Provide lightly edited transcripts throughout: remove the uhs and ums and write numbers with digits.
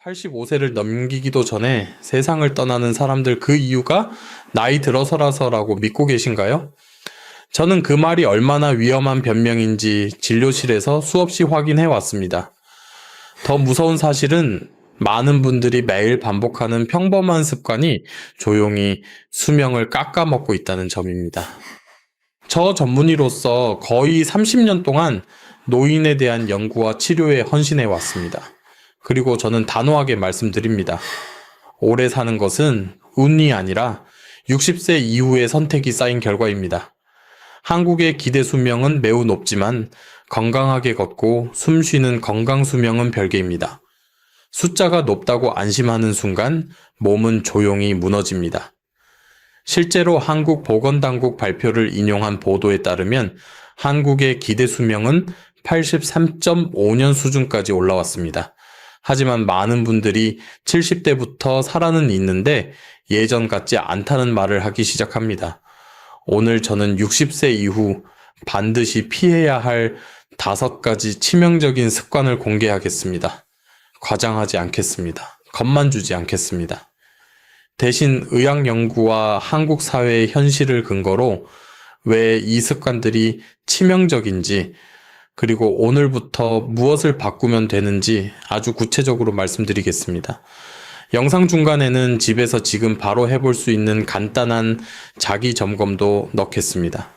85세를 넘기기도 전에 세상을 떠나는 사람들 그 이유가 나이 들어서라서라고 믿고 계신가요? 저는 그 말이 얼마나 위험한 변명인지 진료실에서 수없이 확인해 왔습니다. 더 무서운 사실은 많은 분들이 매일 반복하는 평범한 습관이 조용히 수명을 깎아먹고 있다는 점입니다. 저 전문의로서 거의 30년 동안 노인에 대한 연구와 치료에 헌신해 왔습니다. 그리고 저는 단호하게 말씀드립니다. 오래 사는 것은 운이 아니라 60세 이후의 선택이 쌓인 결과입니다. 한국의 기대 수명은 매우 높지만 건강하게 걷고 숨 쉬는 건강 수명은 별개입니다. 숫자가 높다고 안심하는 순간 몸은 조용히 무너집니다. 실제로 한국 보건당국 발표를 인용한 보도에 따르면 한국의 기대 수명은 83.5년 수준까지 올라왔습니다. 하지만 많은 분들이 70대부터 살아는 있는데 예전 같지 않다는 말을 하기 시작합니다. 오늘 저는 60세 이후 반드시 피해야 할 5가지 치명적인 습관을 공개하겠습니다. 과장하지 않겠습니다. 겁만 주지 않겠습니다. 대신 의학 연구와 한국 사회의 현실을 근거로 왜 이 습관들이 치명적인지 그리고 오늘부터 무엇을 바꾸면 되는지 아주 구체적으로 말씀드리겠습니다. 영상 중간에는 집에서 지금 바로 해볼 수 있는 간단한 자기 점검도 넣겠습니다.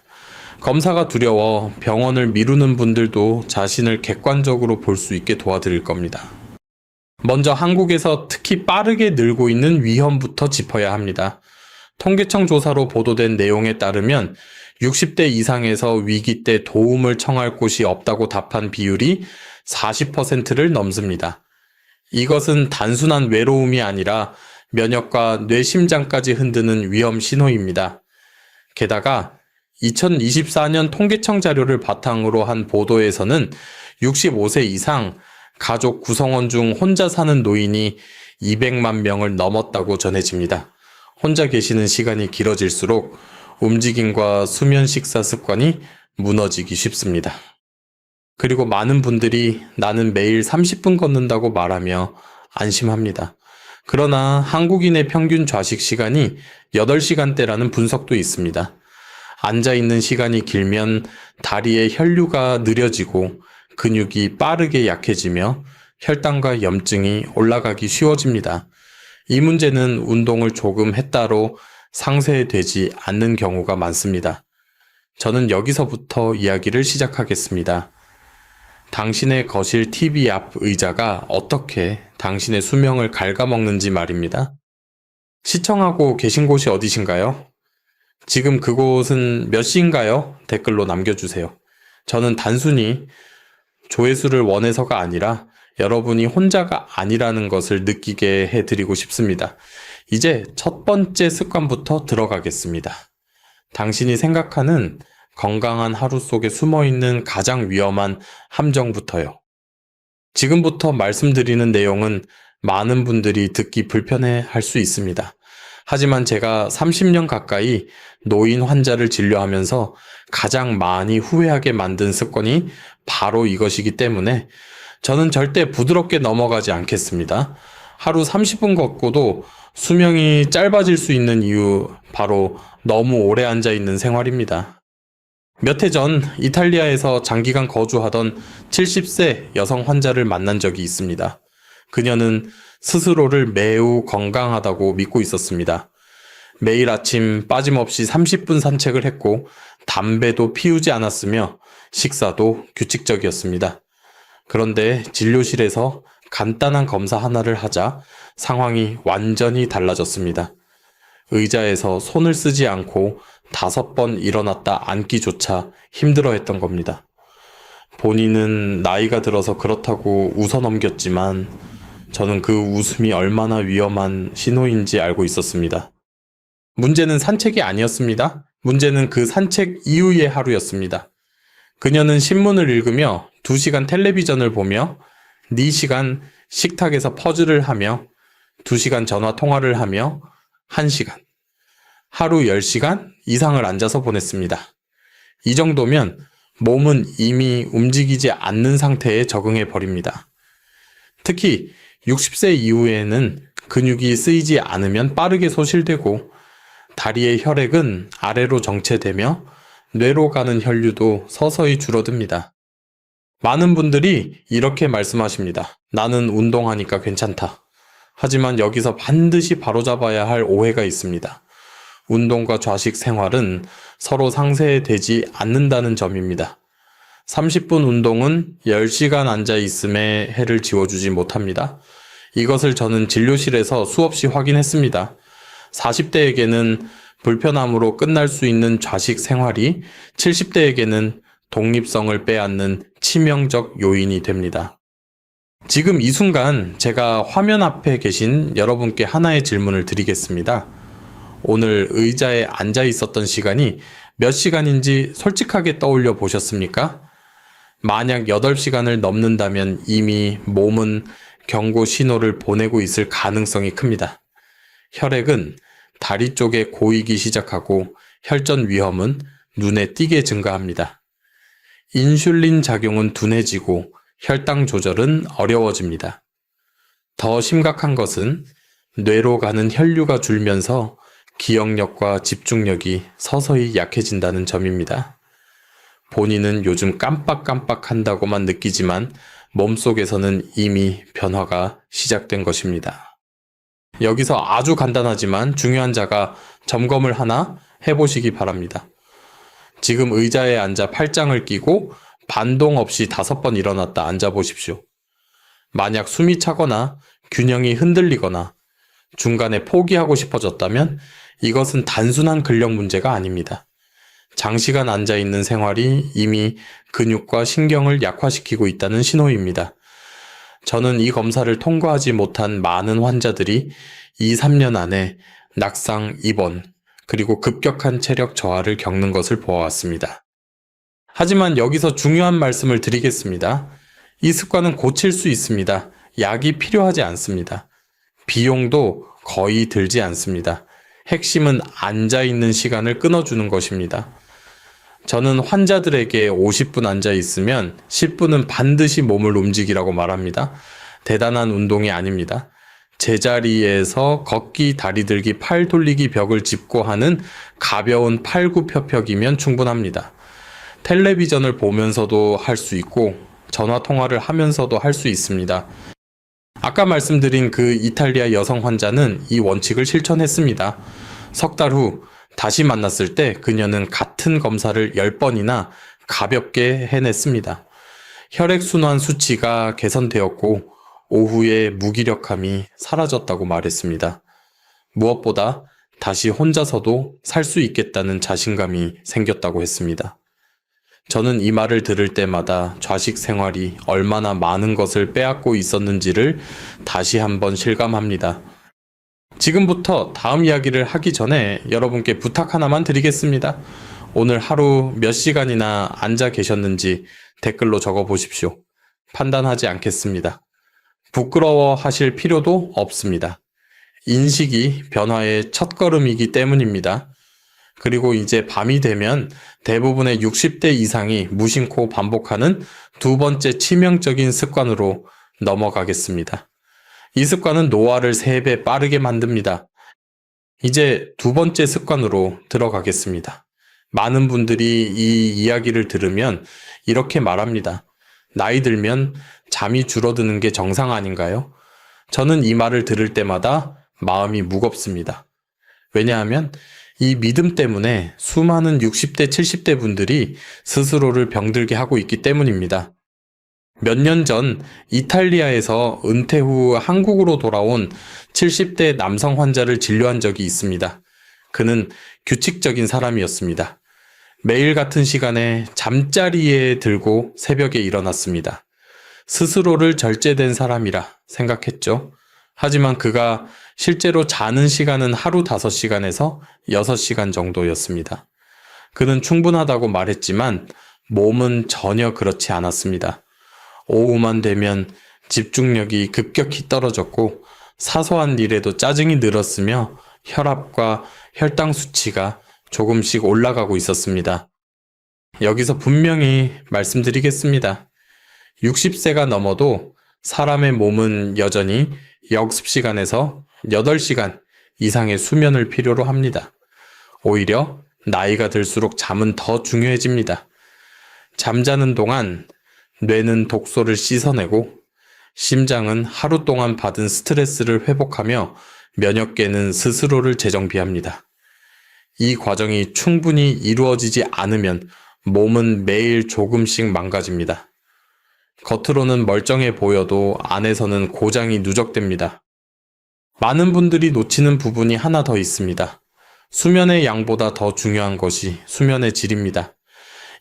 검사가 두려워 병원을 미루는 분들도 자신을 객관적으로 볼 수 있게 도와드릴 겁니다. 먼저 한국에서 특히 빠르게 늘고 있는 위험부터 짚어야 합니다. 통계청 조사로 보도된 내용에 따르면 60대 이상에서 위기 때 도움을 청할 곳이 없다고 답한 비율이 40%를 넘습니다. 이것은 단순한 외로움이 아니라 면역과 뇌심장까지 흔드는 위험 신호입니다. 게다가 2024년 통계청 자료를 바탕으로 한 보도에서는 65세 이상 가족 구성원 중 혼자 사는 노인이 200만 명을 넘었다고 전해집니다. 혼자 계시는 시간이 길어질수록 움직임과 수면 식사 습관이 무너지기 쉽습니다. 그리고 많은 분들이 나는 매일 30분 걷는다고 말하며 안심합니다. 그러나 한국인의 평균 좌식 시간이 8시간대라는 분석도 있습니다. 앉아있는 시간이 길면 다리의 혈류가 느려지고 근육이 빠르게 약해지며 혈당과 염증이 올라가기 쉬워집니다. 이 문제는 운동을 조금 했다로 상쇄되지 않는 경우가 많습니다. 저는 여기서부터 이야기를 시작하겠습니다. 당신의 거실 TV 앞 의자가 어떻게 당신의 수명을 갉아먹는지 말입니다. 시청하고 계신 곳이 어디신가요? 지금 그곳은 몇 시인가요? 댓글로 남겨주세요. 저는 단순히 조회수를 원해서가 아니라 여러분이 혼자가 아니라는 것을 느끼게 해드리고 싶습니다. 이제 첫 번째 습관부터 들어가겠습니다. 당신이 생각하는 건강한 하루 속에 숨어있는 가장 위험한 함정부터요. 지금부터 말씀드리는 내용은 많은 분들이 듣기 불편해 할 수 있습니다. 하지만 제가 30년 가까이 노인 환자를 진료하면서 가장 많이 후회하게 만든 습관이 바로 이것이기 때문에 저는 절대 부드럽게 넘어가지 않겠습니다. 하루 30분 걷고도 수명이 짧아질 수 있는 이유 바로 너무 오래 앉아 있는 생활입니다. 몇 해 전 이탈리아에서 장기간 거주하던 70세 여성 환자를 만난 적이 있습니다. 그녀는 스스로를 매우 건강하다고 믿고 있었습니다. 매일 아침 빠짐없이 30분 산책을 했고 담배도 피우지 않았으며 식사도 규칙적이었습니다. 그런데 진료실에서 간단한 검사 하나를 하자 상황이 완전히 달라졌습니다. 의자에서 손을 쓰지 않고 5번 일어났다 앉기조차 힘들어했던 겁니다. 본인은 나이가 들어서 그렇다고 웃어넘겼지만 저는 그 웃음이 얼마나 위험한 신호인지 알고 있었습니다. 문제는 산책이 아니었습니다. 문제는 그 산책 이후의 하루였습니다. 그녀는 신문을 읽으며 2시간 텔레비전을 보며 4시간 식탁에서 퍼즐을 하며 2시간 전화 통화를 하며 1시간, 하루 10시간 이상을 앉아서 보냈습니다. 이 정도면 몸은 이미 움직이지 않는 상태에 적응해 버립니다. 특히 60세 이후에는 근육이 쓰이지 않으면 빠르게 소실되고 다리의 혈액은 아래로 정체되며 뇌로 가는 혈류도 서서히 줄어듭니다. 많은 분들이 이렇게 말씀하십니다. 나는 운동하니까 괜찮다. 하지만 여기서 반드시 바로잡아야 할 오해가 있습니다. 운동과 좌식 생활은 서로 상쇄되지 않는다는 점입니다. 30분 운동은 10시간 앉아 있음에 해를 지워주지 못합니다. 이것을 저는 진료실에서 수없이 확인했습니다. 40대에게는 불편함으로 끝날 수 있는 좌식 생활이 70대에게는 독립성을 빼앗는 치명적 요인이 됩니다. 지금 이 순간 제가 화면 앞에 계신 여러분께 하나의 질문을 드리겠습니다. 오늘 의자에 앉아 있었던 시간이 몇 시간인지 솔직하게 떠올려 보셨습니까? 만약 8시간을 넘는다면 이미 몸은 경고 신호를 보내고 있을 가능성이 큽니다. 혈액은 다리 쪽에 고이기 시작하고 혈전 위험은 눈에 띄게 증가합니다. 인슐린 작용은 둔해지고 혈당 조절은 어려워집니다. 더 심각한 것은 뇌로 가는 혈류가 줄면서 기억력과 집중력이 서서히 약해진다는 점입니다. 본인은 요즘 깜빡깜빡한다고만 느끼지만 몸속에서는 이미 변화가 시작된 것입니다. 여기서 아주 간단하지만 중요한 자가 점검을 하나 해보시기 바랍니다. 지금 의자에 앉아 팔짱을 끼고 반동 없이 5번 일어났다 앉아보십시오. 만약 숨이 차거나 균형이 흔들리거나 중간에 포기하고 싶어졌다면 이것은 단순한 근력 문제가 아닙니다. 장시간 앉아있는 생활이 이미 근육과 신경을 약화시키고 있다는 신호입니다. 저는 이 검사를 통과하지 못한 많은 환자들이 2, 3년 안에 낙상, 입원, 그리고 급격한 체력 저하를 겪는 것을 보아왔습니다. 하지만 여기서 중요한 말씀을 드리겠습니다. 이 습관은 고칠 수 있습니다. 약이 필요하지 않습니다. 비용도 거의 들지 않습니다. 핵심은 앉아있는 시간을 끊어주는 것입니다. 저는 환자들에게 50분 앉아 있으면 10분은 반드시 몸을 움직이라고 말합니다. 대단한 운동이 아닙니다. 제자리에서 걷기, 다리 들기, 팔 돌리기, 벽을 짚고 하는 가벼운 팔굽혀펴기면 충분합니다. 텔레비전을 보면서도 할 수 있고 전화 통화를 하면서도 할 수 있습니다. 아까 말씀드린 그 이탈리아 여성 환자는 이 원칙을 실천했습니다. 석 달 후 다시 만났을 때 그녀는 같은 검사를 10번이나 가볍게 해냈습니다. 혈액순환 수치가 개선되었고 오후에 무기력함이 사라졌다고 말했습니다. 무엇보다 다시 혼자서도 살 수 있겠다는 자신감이 생겼다고 했습니다. 저는 이 말을 들을 때마다 좌식 생활이 얼마나 많은 것을 빼앗고 있었는지를 다시 한번 실감합니다. 지금부터 다음 이야기를 하기 전에 여러분께 부탁 하나만 드리겠습니다. 오늘 하루 몇 시간이나 앉아 계셨는지 댓글로 적어 보십시오. 판단하지 않겠습니다. 부끄러워 하실 필요도 없습니다. 인식이 변화의 첫걸음이기 때문입니다. 그리고 이제 밤이 되면 대부분의 60대 이상이 무심코 반복하는 두 번째 치명적인 습관으로 넘어가겠습니다. 이 습관은 노화를 3배 빠르게 만듭니다. 이제 두 번째 습관으로 들어가겠습니다. 많은 분들이 이 이야기를 들으면 이렇게 말합니다. 나이 들면 잠이 줄어드는 게 정상 아닌가요? 저는 이 말을 들을 때마다 마음이 무겁습니다. 왜냐하면 이 믿음 때문에 수많은 60대, 70대 분들이 스스로를 병들게 하고 있기 때문입니다. 몇 년 전 이탈리아에서 은퇴 후 한국으로 돌아온 70대 남성 환자를 진료한 적이 있습니다. 그는 규칙적인 사람이었습니다. 매일 같은 시간에 잠자리에 들고 새벽에 일어났습니다. 스스로를 절제된 사람이라 생각했죠. 하지만 그가 실제로 자는 시간은 하루 5시간에서 6시간 정도였습니다. 그는 충분하다고 말했지만 몸은 전혀 그렇지 않았습니다. 오후만 되면 집중력이 급격히 떨어졌고 사소한 일에도 짜증이 늘었으며 혈압과 혈당 수치가 조금씩 올라가고 있었습니다. 여기서 분명히 말씀드리겠습니다. 60세가 넘어도 사람의 몸은 여전히 역습 시간에서 8시간 이상의 수면을 필요로 합니다. 오히려 나이가 들수록 잠은 더 중요해집니다. 잠자는 동안 뇌는 독소를 씻어내고 심장은 하루 동안 받은 스트레스를 회복하며 면역계는 스스로를 재정비합니다. 이 과정이 충분히 이루어지지 않으면 몸은 매일 조금씩 망가집니다. 겉으로는 멀쩡해 보여도 안에서는 고장이 누적됩니다. 많은 분들이 놓치는 부분이 하나 더 있습니다. 수면의 양보다 더 중요한 것이 수면의 질입니다.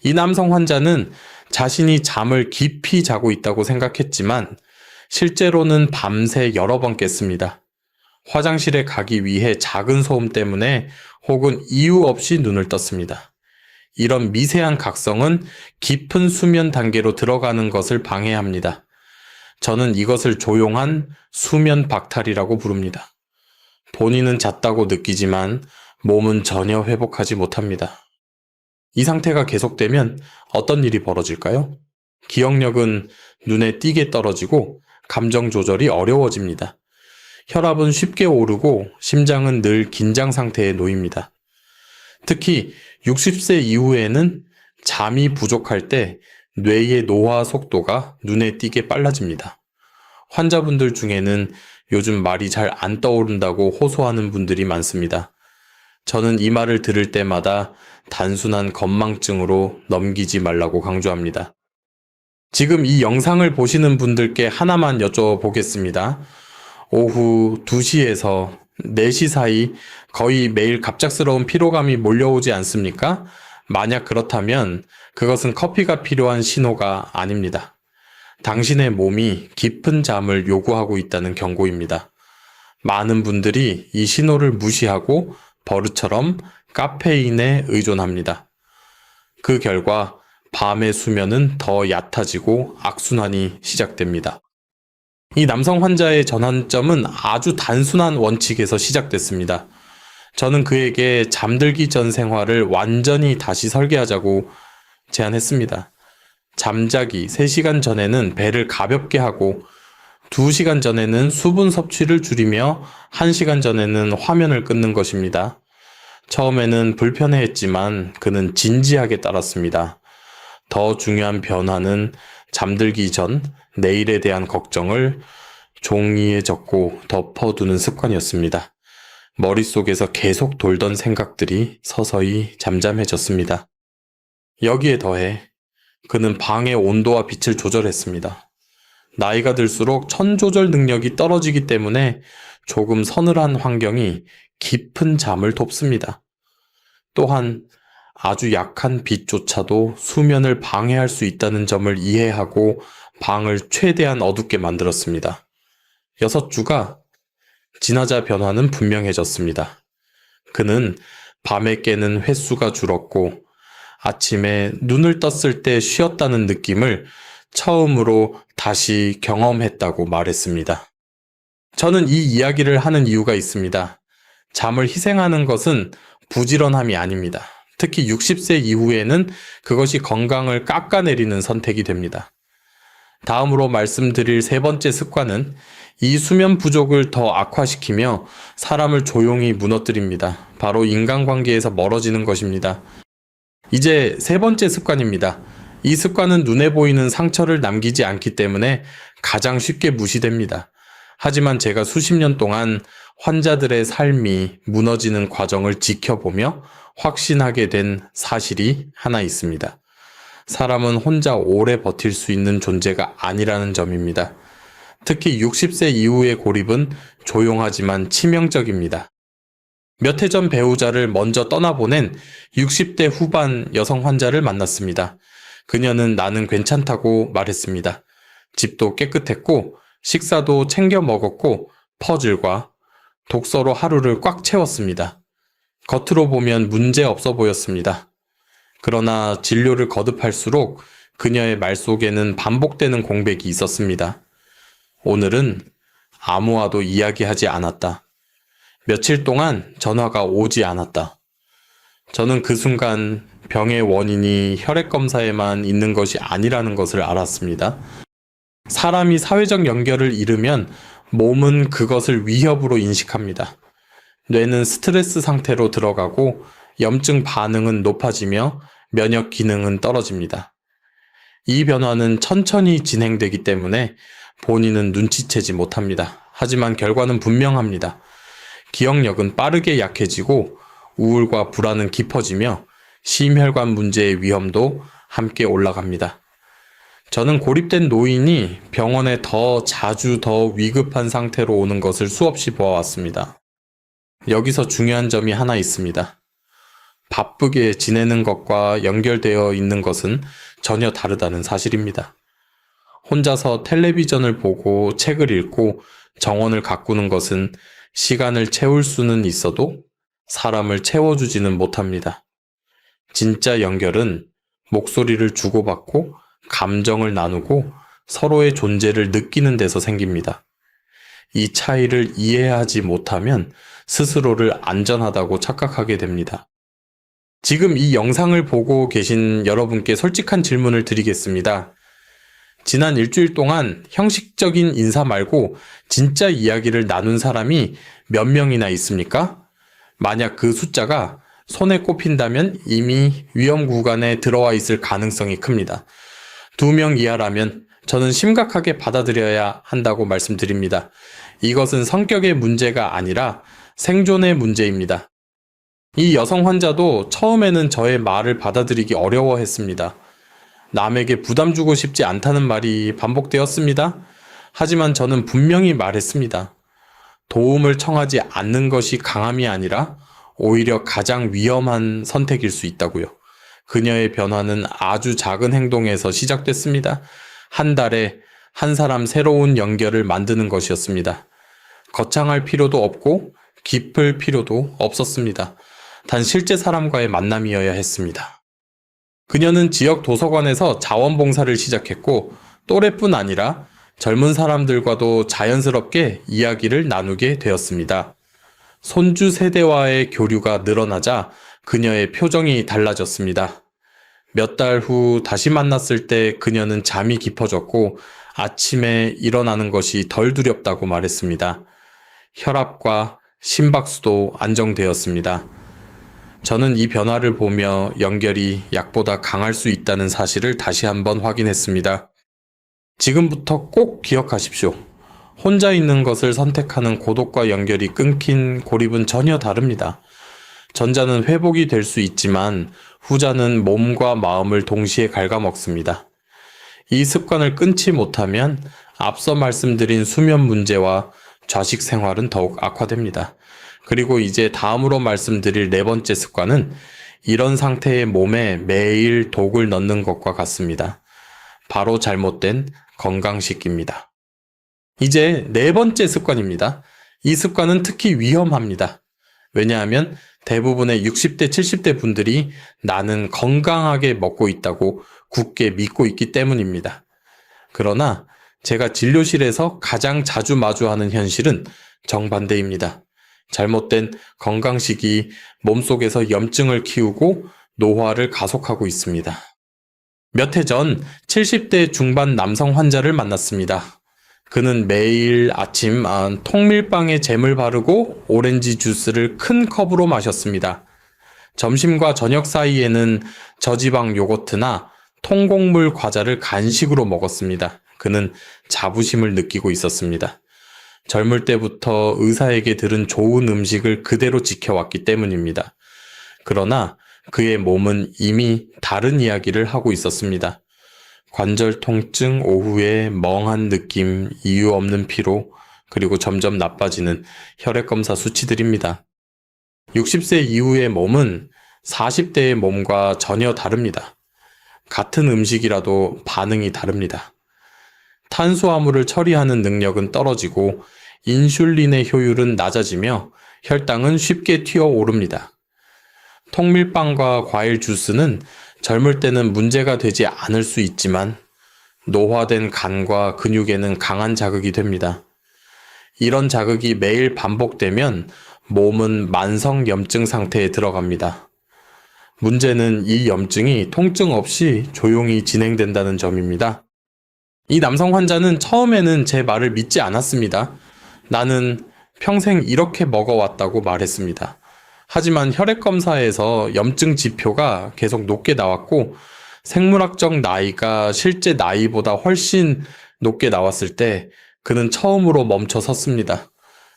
이 남성 환자는 자신이 잠을 깊이 자고 있다고 생각했지만 실제로는 밤새 여러 번 깼습니다. 화장실에 가기 위해 작은 소음 때문에 혹은 이유 없이 눈을 떴습니다. 이런 미세한 각성은 깊은 수면 단계로 들어가는 것을 방해합니다. 저는 이것을 조용한 수면 박탈이라고 부릅니다. 본인은 잤다고 느끼지만 몸은 전혀 회복하지 못합니다. 이 상태가 계속되면 어떤 일이 벌어질까요? 기억력은 눈에 띄게 떨어지고 감정 조절이 어려워집니다. 혈압은 쉽게 오르고 심장은 늘 긴장 상태에 놓입니다. 특히 60세 이후에는 잠이 부족할 때 뇌의 노화 속도가 눈에 띄게 빨라집니다. 환자분들 중에는 요즘 말이 잘 안 떠오른다고 호소하는 분들이 많습니다. 저는 이 말을 들을 때마다 단순한 건망증으로 넘기지 말라고 강조합니다. 지금 이 영상을 보시는 분들께 하나만 여쭤보겠습니다. 오후 2시에서 4시 사이 거의 매일 갑작스러운 피로감이 몰려오지 않습니까? 만약 그렇다면 그것은 커피가 필요한 신호가 아닙니다. 당신의 몸이 깊은 잠을 요구하고 있다는 경고입니다. 많은 분들이 이 신호를 무시하고 버릇처럼 카페인에 의존합니다. 그 결과 밤의 수면은 더 얕아지고 악순환이 시작됩니다. 이 남성 환자의 전환점은 아주 단순한 원칙에서 시작됐습니다. 저는 그에게 잠들기 전 생활을 완전히 다시 설계하자고 제안했습니다. 잠자기 3시간 전에는 배를 가볍게 하고 2시간 전에는 수분 섭취를 줄이며 1시간 전에는 화면을 끊는 것입니다. 처음에는 불편해했지만 그는 진지하게 따랐습니다. 더 중요한 변화는 잠들기 전 내일에 대한 걱정을 종이에 적고 덮어두는 습관이었습니다. 머릿속에서 계속 돌던 생각들이 서서히 잠잠해졌습니다. 여기에 더해 그는 방의 온도와 빛을 조절했습니다. 나이가 들수록 천조절 능력이 떨어지기 때문에 조금 서늘한 환경이 깊은 잠을 돕습니다. 또한 아주 약한 빛조차도 수면을 방해할 수 있다는 점을 이해하고 방을 최대한 어둡게 만들었습니다. 6주가 지나자 변화는 분명해졌습니다. 그는 밤에 깨는 횟수가 줄었고 아침에 눈을 떴을 때 쉬었다는 느낌을 처음으로 다시 경험했다고 말했습니다. 저는 이 이야기를 하는 이유가 있습니다. 잠을 희생하는 것은 부지런함이 아닙니다. 특히 60세 이후에는 그것이 건강을 깎아내리는 선택이 됩니다. 다음으로 말씀드릴 3번째 습관은 이 수면 부족을 더 악화시키며 사람을 조용히 무너뜨립니다. 바로 인간관계에서 멀어지는 것입니다. 이제 3번째 습관입니다. 이 습관은 눈에 보이는 상처를 남기지 않기 때문에 가장 쉽게 무시됩니다. 하지만 제가 수십 년 동안 환자들의 삶이 무너지는 과정을 지켜보며 확신하게 된 사실이 하나 있습니다. 사람은 혼자 오래 버틸 수 있는 존재가 아니라는 점입니다. 특히 60세 이후의 고립은 조용하지만 치명적입니다. 몇 해 전 배우자를 먼저 떠나보낸 60대 후반 여성 환자를 만났습니다. 그녀는 나는 괜찮다고 말했습니다. 집도 깨끗했고 식사도 챙겨 먹었고 퍼즐과 독서로 하루를 꽉 채웠습니다. 겉으로 보면 문제 없어 보였습니다. 그러나 진료를 거듭할수록 그녀의 말 속에는 반복되는 공백이 있었습니다. 오늘은 아무와도 이야기하지 않았다. 며칠 동안 전화가 오지 않았다. 저는 그 순간 병의 원인이 혈액 검사에만 있는 것이 아니라는 것을 알았습니다. 사람이 사회적 연결을 잃으면 몸은 그것을 위협으로 인식합니다. 뇌는 스트레스 상태로 들어가고 염증 반응은 높아지며 면역 기능은 떨어집니다. 이 변화는 천천히 진행되기 때문에 본인은 눈치채지 못합니다. 하지만 결과는 분명합니다. 기억력은 빠르게 약해지고 우울과 불안은 깊어지며 심혈관 문제의 위험도 함께 올라갑니다. 저는 고립된 노인이 병원에 더 자주 더 위급한 상태로 오는 것을 수없이 보아왔습니다. 여기서 중요한 점이 하나 있습니다. 바쁘게 지내는 것과 연결되어 있는 것은 전혀 다르다는 사실입니다. 혼자서 텔레비전을 보고 책을 읽고 정원을 가꾸는 것은 시간을 채울 수는 있어도 사람을 채워주지는 못합니다. 진짜 연결은 목소리를 주고받고 감정을 나누고 서로의 존재를 느끼는 데서 생깁니다. 이 차이를 이해하지 못하면 스스로를 안전하다고 착각하게 됩니다. 지금 이 영상을 보고 계신 여러분께 솔직한 질문을 드리겠습니다. 지난 일주일 동안 형식적인 인사 말고 진짜 이야기를 나눈 사람이 몇 명이나 있습니까? 만약 그 숫자가 손에 꼽힌다면 이미 위험 구간에 들어와 있을 가능성이 큽니다. 2명 이하라면 저는 심각하게 받아들여야 한다고 말씀드립니다. 이것은 성격의 문제가 아니라 생존의 문제입니다. 이 여성 환자도 처음에는 저의 말을 받아들이기 어려워했습니다. 남에게 부담 주고 싶지 않다는 말이 반복되었습니다. 하지만 저는 분명히 말했습니다. 도움을 청하지 않는 것이 강함이 아니라 오히려 가장 위험한 선택일 수 있다고요. 그녀의 변화는 아주 작은 행동에서 시작됐습니다. 한 달에 한 사람 새로운 연결을 만드는 것이었습니다. 거창할 필요도 없고 깊을 필요도 없었습니다. 단 실제 사람과의 만남이어야 했습니다. 그녀는 지역 도서관에서 자원봉사를 시작했고 또래뿐 아니라 젊은 사람들과도 자연스럽게 이야기를 나누게 되었습니다. 손주 세대와의 교류가 늘어나자 그녀의 표정이 달라졌습니다. 몇 달 후 다시 만났을 때 그녀는 잠이 깊어졌고 아침에 일어나는 것이 덜 두렵다고 말했습니다. 혈압과 심박수도 안정되었습니다. 저는 이 변화를 보며 연결이 약보다 강할 수 있다는 사실을 다시 한번 확인했습니다. 지금부터 꼭 기억하십시오. 혼자 있는 것을 선택하는 고독과 연결이 끊긴 고립은 전혀 다릅니다. 전자는 회복이 될 수 있지만 후자는 몸과 마음을 동시에 갉아먹습니다. 이 습관을 끊지 못하면 앞서 말씀드린 수면 문제와 좌식 생활은 더욱 악화됩니다. 그리고 이제 다음으로 말씀드릴 네 번째 습관은 이런 상태의 몸에 매일 독을 넣는 것과 같습니다. 바로 잘못된 건강식입니다. 이제 네 번째 습관입니다. 이 습관은 특히 위험합니다. 왜냐하면 대부분의 60대, 70대 분들이 나는 건강하게 먹고 있다고 굳게 믿고 있기 때문입니다. 그러나 제가 진료실에서 가장 자주 마주하는 현실은 정반대입니다. 잘못된 건강식이 몸속에서 염증을 키우고 노화를 가속하고 있습니다. 몇 해 전 70대 중반 남성 환자를 만났습니다. 그는 매일 아침 통밀빵에 잼을 바르고 오렌지 주스를 큰 컵으로 마셨습니다. 점심과 저녁 사이에는 저지방 요거트나 통곡물 과자를 간식으로 먹었습니다. 그는 자부심을 느끼고 있었습니다. 젊을 때부터 의사에게 들은 좋은 음식을 그대로 지켜왔기 때문입니다. 그러나 그의 몸은 이미 다른 이야기를 하고 있었습니다. 관절 통증, 오후에 멍한 느낌, 이유 없는 피로, 그리고 점점 나빠지는 혈액검사 수치들입니다. 60세 이후의 몸은 40대의 몸과 전혀 다릅니다. 같은 음식이라도 반응이 다릅니다. 탄수화물을 처리하는 능력은 떨어지고 인슐린의 효율은 낮아지며 혈당은 쉽게 튀어오릅니다. 통밀빵과 과일 주스는 젊을 때는 문제가 되지 않을 수 있지만 노화된 간과 근육에는 강한 자극이 됩니다. 이런 자극이 매일 반복되면 몸은 만성 염증 상태에 들어갑니다. 문제는 이 염증이 통증 없이 조용히 진행된다는 점입니다. 이 남성 환자는 처음에는 제 말을 믿지 않았습니다. 나는 평생 이렇게 먹어왔다고 말했습니다. 하지만 혈액 검사에서 염증 지표가 계속 높게 나왔고 생물학적 나이가 실제 나이보다 훨씬 높게 나왔을 때 그는 처음으로 멈춰 섰습니다.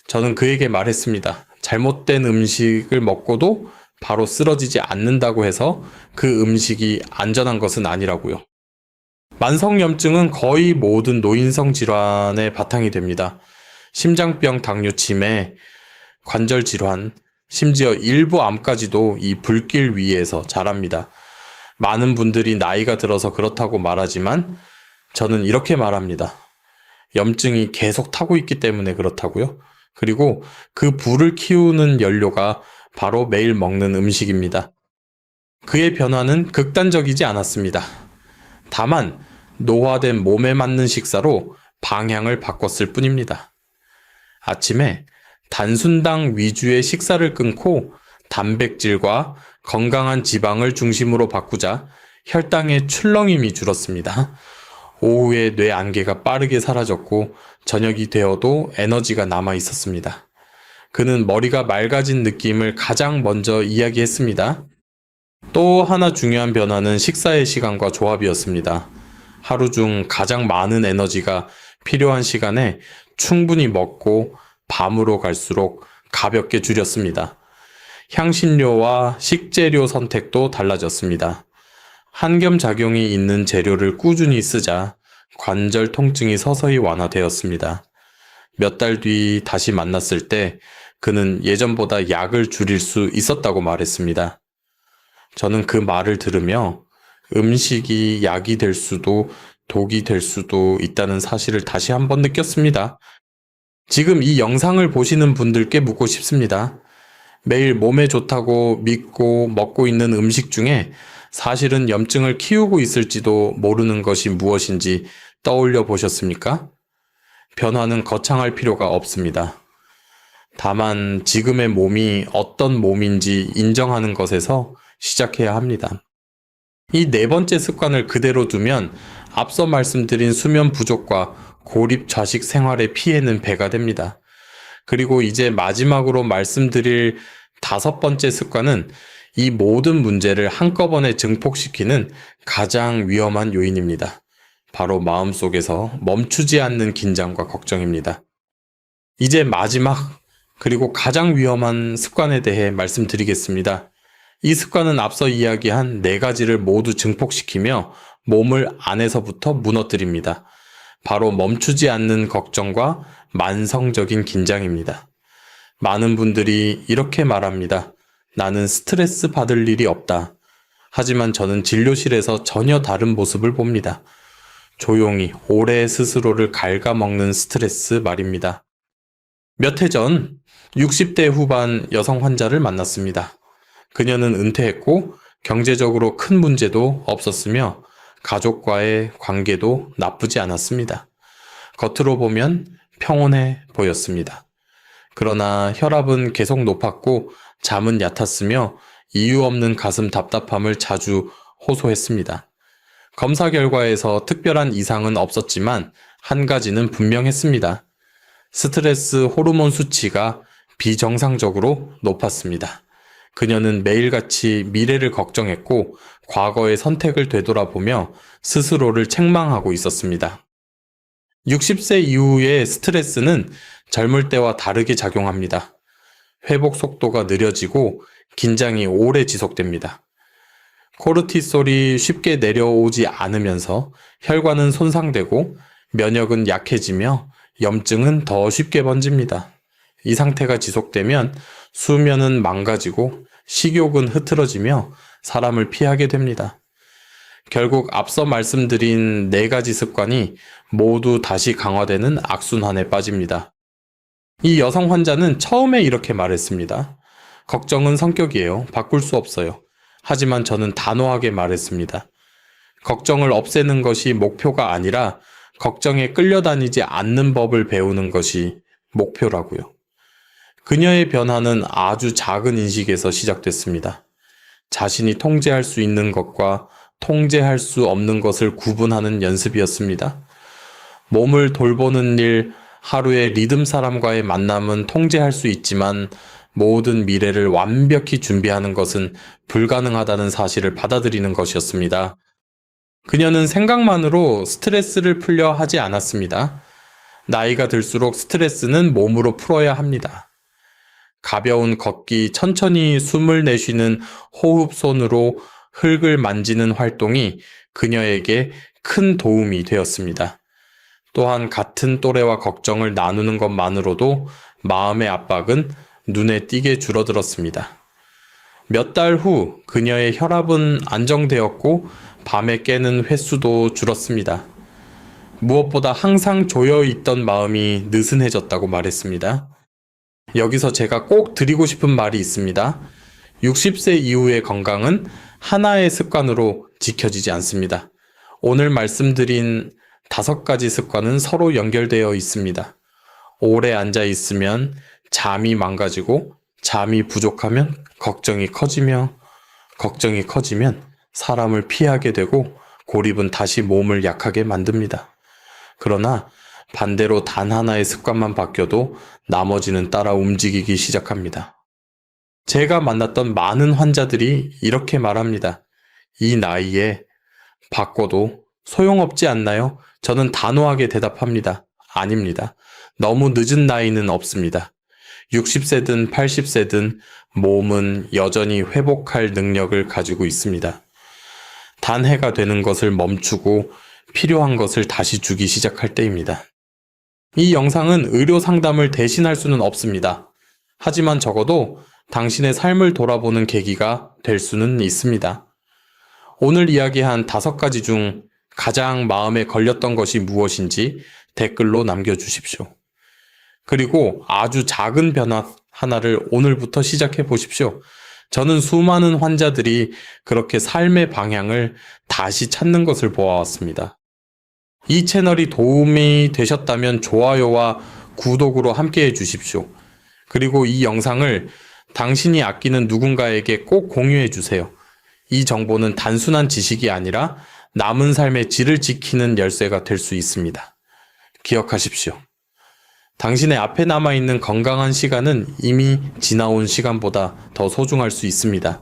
저는 그에게 말했습니다. 잘못된 음식을 먹고도 바로 쓰러지지 않는다고 해서 그 음식이 안전한 것은 아니라고요. 만성염증은 거의 모든 노인성 질환의 바탕이 됩니다. 심장병, 당뇨, 치매, 관절 질환, 심지어 일부 암까지도 이 불길 위에서 자랍니다. 많은 분들이 나이가 들어서 그렇다고 말하지만 저는 이렇게 말합니다. 염증이 계속 타고 있기 때문에 그렇다고요. 그리고 그 불을 키우는 연료가 바로 매일 먹는 음식입니다. 그의 변화는 극단적이지 않았습니다. 다만 노화된 몸에 맞는 식사로 방향을 바꿨을 뿐입니다. 아침에 단순당 위주의 식사를 끊고 단백질과 건강한 지방을 중심으로 바꾸자 혈당의 출렁임이 줄었습니다. 오후에 뇌 안개가 빠르게 사라졌고 저녁이 되어도 에너지가 남아 있었습니다. 그는 머리가 맑아진 느낌을 가장 먼저 이야기했습니다. 또 하나 중요한 변화는 식사의 시간과 조합이었습니다. 하루 중 가장 많은 에너지가 필요한 시간에 충분히 먹고 밤으로 갈수록 가볍게 줄였습니다. 향신료와 식재료 선택도 달라졌습니다. 한겸작용이 있는 재료를 꾸준히 쓰자 관절 통증이 서서히 완화되었습니다. 몇 달 뒤 다시 만났을 때 그는 예전보다 약을 줄일 수 있었다고 말했습니다. 저는 그 말을 들으며 음식이 약이 될 수도 독이 될 수도 있다는 사실을 다시 한번 느꼈습니다. 지금 이 영상을 보시는 분들께 묻고 싶습니다. 매일 몸에 좋다고 믿고 먹고 있는 음식 중에 사실은 염증을 키우고 있을지도 모르는 것이 무엇인지 떠올려 보셨습니까? 변화는 거창할 필요가 없습니다. 다만 지금의 몸이 어떤 몸인지 인정하는 것에서 시작해야 합니다. 이 네 번째 습관을 그대로 두면 앞서 말씀드린 수면 부족과 고립 좌식 생활의 피해는 배가 됩니다. 그리고 이제 마지막으로 말씀드릴 다섯 번째 습관은 이 모든 문제를 한꺼번에 증폭시키는 가장 위험한 요인입니다. 바로 마음속에서 멈추지 않는 긴장과 걱정입니다. 이제 마지막 그리고 가장 위험한 습관에 대해 말씀드리겠습니다. 이 습관은 앞서 이야기한 네 가지를 모두 증폭시키며 몸을 안에서부터 무너뜨립니다. 바로 멈추지 않는 걱정과 만성적인 긴장입니다. 많은 분들이 이렇게 말합니다. 나는 스트레스 받을 일이 없다. 하지만 저는 진료실에서 전혀 다른 모습을 봅니다. 조용히 오래 스스로를 갉아먹는 스트레스 말입니다. 몇 해 전 60대 후반 여성 환자를 만났습니다. 그녀는 은퇴했고 경제적으로 큰 문제도 없었으며 가족과의 관계도 나쁘지 않았습니다. 겉으로 보면 평온해 보였습니다. 그러나 혈압은 계속 높았고 잠은 얕았으며 이유 없는 가슴 답답함을 자주 호소했습니다. 검사 결과에서 특별한 이상은 없었지만 한 가지는 분명했습니다. 스트레스 호르몬 수치가 비정상적으로 높았습니다. 그녀는 매일같이 미래를 걱정했고 과거의 선택을 되돌아보며 스스로를 책망하고 있었습니다. 60세 이후의 스트레스는 젊을 때와 다르게 작용합니다. 회복 속도가 느려지고 긴장이 오래 지속됩니다. 코르티솔이 쉽게 내려오지 않으면서 혈관은 손상되고 면역은 약해지며 염증은 더 쉽게 번집니다. 이 상태가 지속되면 수면은 망가지고 식욕은 흐트러지며 사람을 피하게 됩니다. 결국 앞서 말씀드린 네 가지 습관이 모두 다시 강화되는 악순환에 빠집니다. 이 여성 환자는 처음에 이렇게 말했습니다. 걱정은 성격이에요. 바꿀 수 없어요. 하지만 저는 단호하게 말했습니다. 걱정을 없애는 것이 목표가 아니라 걱정에 끌려다니지 않는 법을 배우는 것이 목표라고요. 그녀의 변화는 아주 작은 인식에서 시작됐습니다. 자신이 통제할 수 있는 것과 통제할 수 없는 것을 구분하는 연습이었습니다. 몸을 돌보는 일, 하루의 리듬 사람과의 만남은 통제할 수 있지만 모든 미래를 완벽히 준비하는 것은 불가능하다는 사실을 받아들이는 것이었습니다. 그녀는 생각만으로 스트레스를 풀려 하지 않았습니다. 나이가 들수록 스트레스는 몸으로 풀어야 합니다. 가벼운 걷기, 천천히 숨을 내쉬는 호흡손으로 흙을 만지는 활동이 그녀에게 큰 도움이 되었습니다. 또한 같은 또래와 걱정을 나누는 것만으로도 마음의 압박은 눈에 띄게 줄어들었습니다. 몇 달 후 그녀의 혈압은 안정되었고 밤에 깨는 횟수도 줄었습니다. 무엇보다 항상 조여있던 마음이 느슨해졌다고 말했습니다. 여기서 제가 꼭 드리고 싶은 말이 있습니다. 60세 이후의 건강은 하나의 습관으로 지켜지지 않습니다. 오늘 말씀드린 5가지 습관은 서로 연결되어 있습니다. 오래 앉아 있으면 잠이 망가지고 잠이 부족하면 걱정이 커지면 사람을 피하게 되고 고립은 다시 몸을 약하게 만듭니다. 그러나 반대로 단 하나의 습관만 바뀌어도 나머지는 따라 움직이기 시작합니다. 제가 만났던 많은 환자들이 이렇게 말합니다. 이 나이에 바꿔도 소용없지 않나요? 저는 단호하게 대답합니다. 아닙니다. 너무 늦은 나이는 없습니다. 60세든 80세든 몸은 여전히 회복할 능력을 가지고 있습니다. 단 해가 되는 것을 멈추고 필요한 것을 다시 주기 시작할 때입니다. 이 영상은 의료 상담을 대신할 수는 없습니다. 하지만 적어도 당신의 삶을 돌아보는 계기가 될 수는 있습니다. 오늘 이야기한 5가지 중 가장 마음에 걸렸던 것이 무엇인지 댓글로 남겨주십시오. 그리고 아주 작은 변화 하나를 오늘부터 시작해 보십시오. 저는 수많은 환자들이 그렇게 삶의 방향을 다시 찾는 것을 보아왔습니다. 이 채널이 도움이 되셨다면 좋아요와 구독으로 함께해 주십시오. 그리고 이 영상을 당신이 아끼는 누군가에게 꼭 공유해 주세요. 이 정보는 단순한 지식이 아니라 남은 삶의 질을 지키는 열쇠가 될 수 있습니다. 기억하십시오. 당신의 앞에 남아있는 건강한 시간은 이미 지나온 시간보다 더 소중할 수 있습니다.